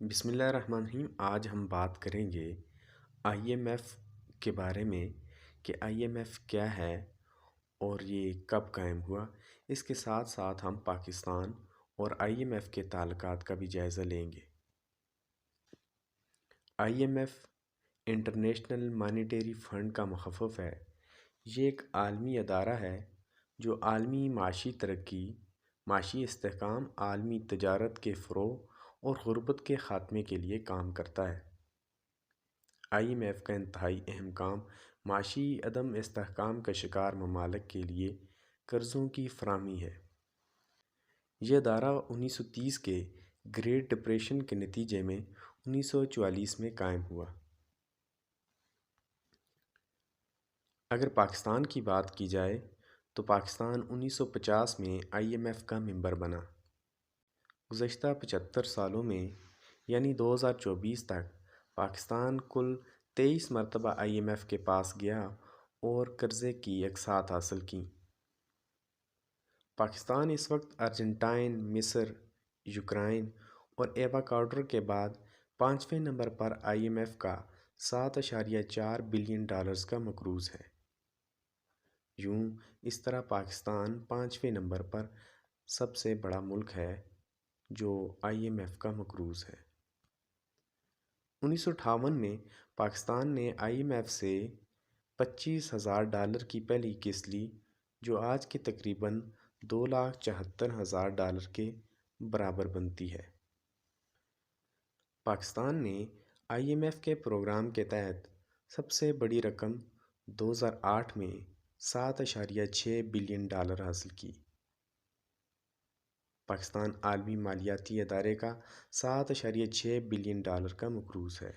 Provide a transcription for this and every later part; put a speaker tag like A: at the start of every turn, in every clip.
A: بسم اللہ الرحمن الرحیم۔ آج ہم بات کریں گے آئی ایم ایف کے بارے میں کہ آئی ایم ایف کیا ہے اور یہ کب قائم ہوا۔ اس کے ساتھ ساتھ ہم پاکستان اور آئی ایم ایف کے تعلقات کا بھی جائزہ لیں گے۔ I M F International Monetary Fund کا مخفف ہے۔ یہ ایک عالمی ادارہ ہے جو عالمی معاشی ترقی، معاشی استحکام، عالمی تجارت کے فروغ اور غربت کے خاتمے کے لیے کام کرتا ہے۔ آئی ایم ایف کا انتہائی اہم کام معاشی عدم استحکام کا شکار ممالک کے لیے قرضوں کی فراہمی ہے۔ یہ ادارہ 1930 کے گریٹ ڈپریشن کے نتیجے میں 1944 میں قائم ہوا۔ اگر پاکستان کی بات کی جائے تو پاکستان 1950 میں آئی ایم ایف کا ممبر بنا۔ گزشتہ 75 سالوں میں یعنی 2024 تک پاکستان کل 23 مرتبہ آئی ایم ایف کے پاس گیا اور قرضے کی اقساط حاصل کیں۔ پاکستان اس وقت ارجنٹائن، مصر، یوکرائن اور ایکواڈور کے بعد 5ویں نمبر پر آئی ایم ایف کا $7.4 بلین کا مقروض ہے۔ یوں اس طرح پاکستان 5ویں نمبر پر سب سے بڑا ملک ہے جو آئی ایم ایف کا مقروض ہے۔ 1958 میں پاکستان نے آئی ایم ایف سے $25,000 کی پہلی قسط لی جو آج کے تقریباً $2,74,000 کے برابر بنتی ہے۔ پاکستان نے آئی ایم ایف کے پروگرام کے تحت سب سے بڑی رقم 2008 میں $7.6 بلین حاصل کی۔ پاکستان عالمی مالیاتی ادارے کا $7.6 بلین کا مقروض ہے۔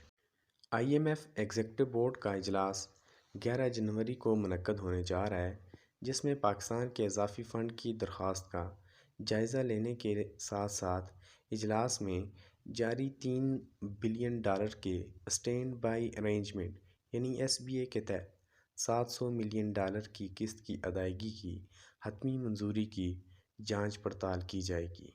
A: I M F executive board کا اجلاس 11 جنوری کو منعقد ہونے جا رہا ہے، جس میں پاکستان کے اضافی فنڈ کی درخواست کا جائزہ لینے کے ساتھ ساتھ اجلاس میں جاری $3 بلین کے اسٹینڈ بائی ارینجمنٹ یعنی ایس بی اے کے تحت $700 ملین کی قسط کی ادائیگی کی حتمی منظوری کی جانچ پڑتال کی جائے گی۔